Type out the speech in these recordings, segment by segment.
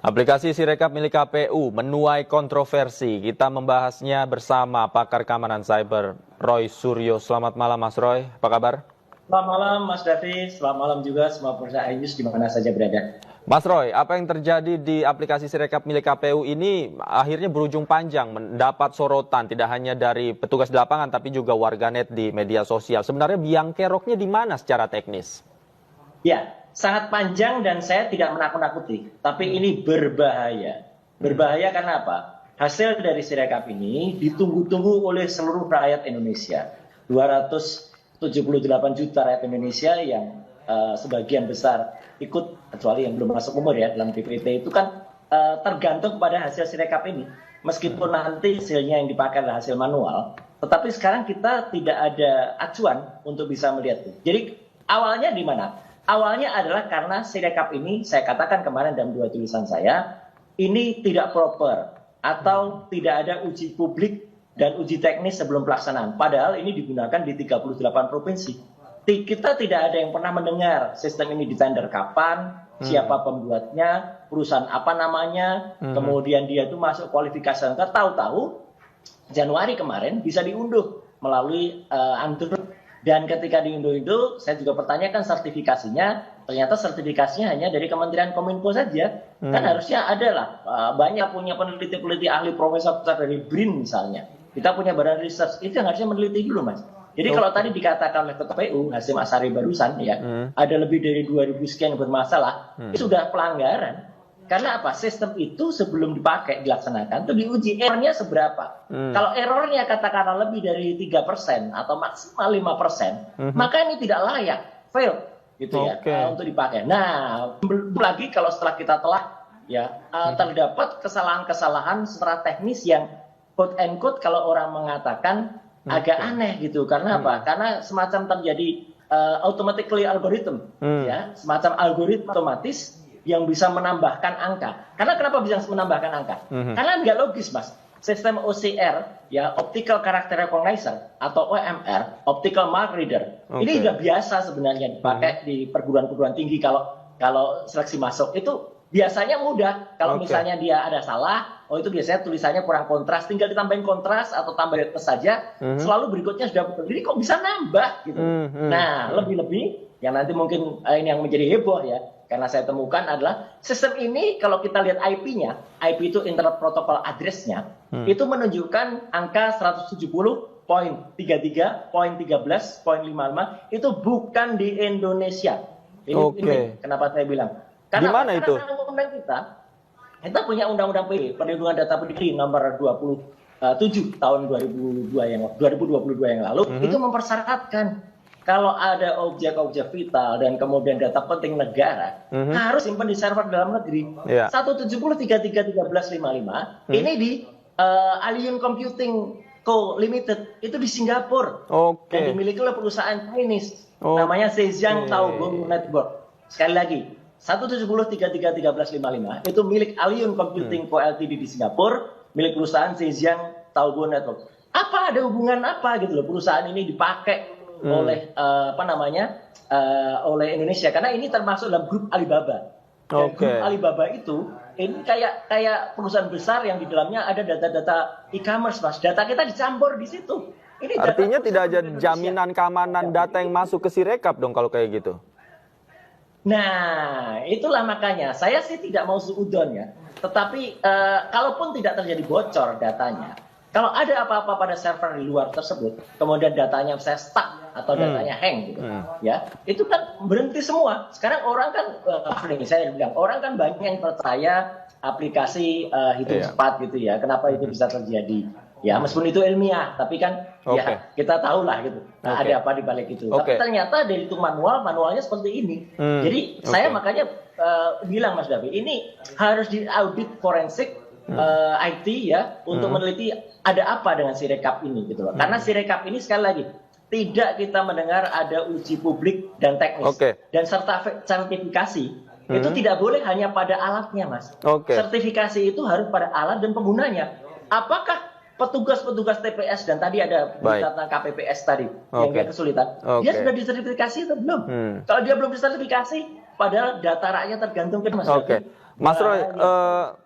Aplikasi Sirekap milik KPU menuai kontroversi. Kita membahasnya bersama pakar keamanan cyber Roy Suryo. Selamat malam Mas Roy, apa kabar? Selamat malam Mas Davi, selamat malam juga semua pemirsa iNews di mana saja berada. Mas Roy, apa yang terjadi di aplikasi Sirekap milik KPU ini akhirnya berujung panjang, mendapat sorotan tidak hanya dari petugas di lapangan tapi juga warganet di media sosial. Sebenarnya biang keroknya di mana secara teknis? Ya, sangat panjang dan saya tidak menakut-nakuti, tapi ini berbahaya. Berbahaya karena apa? Hasil dari Sirekap ini ditunggu-tunggu oleh seluruh rakyat Indonesia. 278 juta rakyat Indonesia yang sebagian besar ikut, kecuali yang belum masuk umur ya, dalam DPT itu kan tergantung pada hasil Sirekap ini. Meskipun nanti hasilnya yang dipakai adalah hasil manual, tetapi sekarang kita tidak ada acuan untuk bisa melihat itu. Jadi awalnya di mana? Awalnya adalah karena Sirekap ini, saya katakan kemarin dalam 2 tulisan saya, ini tidak proper atau tidak ada uji publik dan uji teknis sebelum pelaksanaan. Padahal ini digunakan di 38 provinsi. Kita tidak ada yang pernah mendengar sistem ini ditender kapan, siapa pembuatnya, perusahaan apa namanya, kemudian dia itu masuk kualifikasi. Tahu-tahu Januari kemarin bisa diunduh melalui Android. Dan ketika diunduh itu, saya juga pertanyakan sertifikasinya, ternyata sertifikasinya hanya dari Kementerian Kominfo saja. Kan harusnya ada lah, banyak punya peneliti-peneliti ahli profesor dari BRIN misalnya. Kita punya badan research, itu yang harusnya meneliti dulu Mas. Jadi kalau tadi dikatakan oleh KPU, Hasyim Asyari barusan ya, ada lebih dari 2000 sekian yang bermasalah, itu sudah pelanggaran. Karena apa? Sistem itu sebelum dipakai, dilaksanakan, itu diuji errornya seberapa. Kalau errornya katakanlah lebih dari 3% atau maksimal 5%, maka ini tidak layak, fail gitu ya, untuk dipakai. Nah, belum lagi kalau setelah kita telah ya terdapat kesalahan-kesalahan secara teknis yang quote and quote kalau orang mengatakan agak aneh gitu. Karena apa? Karena semacam terjadi automatically algorithm, ya, semacam algoritma otomatis yang bisa menambahkan angka. Karena kenapa bisa menambahkan angka? Karena nggak logis, Mas. Sistem OCR, ya, Optical Character Recognizer atau OMR, Optical Mark Reader, ini sudah biasa sebenarnya dipakai di perguruan-perguruan tinggi kalau seleksi masuk. Itu biasanya mudah. Kalau misalnya dia ada salah, itu biasanya tulisannya kurang kontras, tinggal ditambahin kontras atau tambah plus saja, selalu berikutnya sudah betul. Jadi kok bisa nambah gitu. Nah, lebih-lebih yang nanti mungkin ini yang menjadi heboh ya, karena saya temukan adalah sistem ini kalau kita lihat IP-nya, IP itu Internet Protocol Address-nya, itu menunjukkan angka 170.33.13.55 itu bukan di Indonesia. Ini kenapa saya bilang? Karena undang-undang kita punya undang-undang Perlindungan Data Pribadi nomor 27 tahun 2022 yang lalu, itu mempersyaratkan kalau ada objek-objek vital dan kemudian data penting negara harus simpan di server dalam negeri. 170.33.13.55 ini di Alien Computing Co Limited, itu di Singapura dan dimiliki oleh perusahaan Chinese namanya Zhejiang Taobao Network. Sekali lagi 170.33.13.55 itu milik Alien Computing Co Ltd di Singapura, milik perusahaan Zhejiang Taobao Network. Apa ada hubungan apa gitu loh perusahaan ini dipakai oleh oleh Indonesia, karena ini termasuk dalam grup Alibaba. Dan grup Alibaba itu ini kayak perusahaan besar yang di dalamnya ada data-data e-commerce, Mas. Data kita dicampur di situ. Ini artinya tidak ada jaminan keamanan data yang masuk ke Sirekap dong kalau kayak gitu. Nah, itulah makanya saya sih tidak mau suudon ya. Tetapi kalaupun tidak terjadi bocor datanya, kalau ada apa-apa pada server di luar tersebut, kemudian datanya saya stuck atau datanya hang gitu, ya, itu kan berhenti semua. Sekarang orang kan, saya bilang, orang kan banyak yang percaya aplikasi hitung cepat gitu ya. Kenapa itu bisa terjadi? Ya, meskipun itu ilmiah, tapi kan ya kita tahu lah gitu. Nah, ada apa di balik itu. Tapi ternyata dari itu manualnya seperti ini. Jadi saya makanya bilang Mas Davi, ini harus diaudit forensik IT ya untuk meneliti ada apa dengan Sirekap ini gitu loh. Karena Sirekap ini sekali lagi tidak kita mendengar ada uji publik dan teknis dan sertifikasi itu tidak boleh hanya pada alatnya, Mas. Sertifikasi itu harus pada alat dan penggunanya. Apakah petugas-petugas TPS dan tadi ada berita tentang KPPS tadi yang dia kesulitan, dia sudah disertifikasi atau belum? Kalau dia belum disertifikasi, padahal data rakyat tergantung ke Mas. Mas Roy,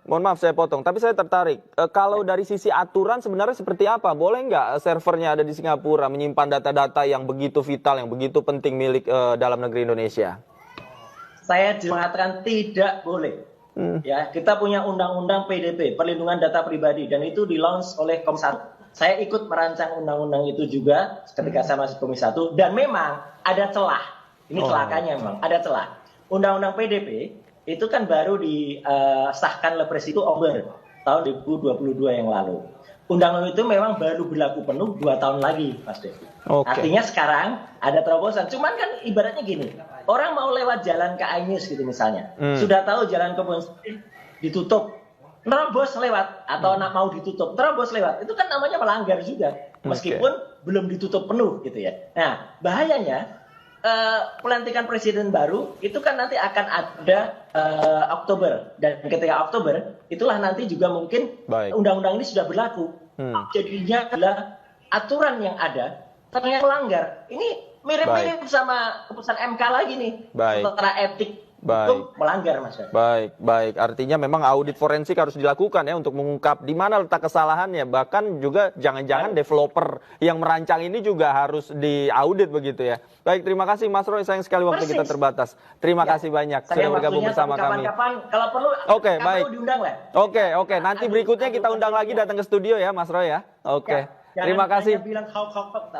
mohon maaf saya potong, tapi saya tertarik. Kalau dari sisi aturan sebenarnya seperti apa? Boleh nggak servernya ada di Singapura menyimpan data-data yang begitu vital, yang begitu penting milik dalam negeri Indonesia? Saya mengatakan tidak boleh. Ya, kita punya undang-undang PDP, Perlindungan Data Pribadi, dan itu di-launch oleh Komisi 1. Saya ikut merancang undang-undang itu juga ketika saya masih Komisi 1, dan memang ada celah. Ini celakanya memang, ada celah. Undang-undang PDP itu kan baru disahkan oleh Presiden Oktober tahun 2022 yang lalu. Undang-undang itu memang baru berlaku penuh 2 tahun lagi, Mas Devi. Artinya sekarang ada terobosan. Cuman kan ibaratnya gini, orang mau lewat jalan ke iNews gitu misalnya, sudah tahu jalan Kebun Sirih ditutup, terobos lewat, atau mau ditutup, terobos lewat, itu kan namanya melanggar juga, meskipun belum ditutup penuh gitu ya. Nah, bahayanya pelantikan presiden baru itu kan nanti akan ada Oktober, dan ketika Oktober itulah nanti juga mungkin undang-undang ini sudah berlaku. Jadinya adalah aturan yang ada ternyata melanggar. Ini mirip-mirip sama keputusan MK lagi nih, secara etik hukum melanggar, Mas. Baik. Artinya memang audit forensik harus dilakukan ya untuk mengungkap di mana letak kesalahannya. Bahkan juga jangan-jangan developer yang merancang ini juga harus diaudit begitu ya. Baik, terima kasih Mas Roy. Sayang sekali waktu kita terbatas. Terima kasih banyak sudah bergabung bersama kami. Kapan-kapan kalau perlu baik. diundang lah. Oke. Nanti berikutnya kita undang lagi datang ke studio ya, Mas Roy ya. Terima kasih.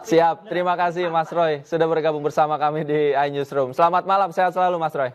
Siap. Terima kasih Mas Roy sudah bergabung bersama kami di iNewsroom. Selamat malam, sehat selalu Mas Roy.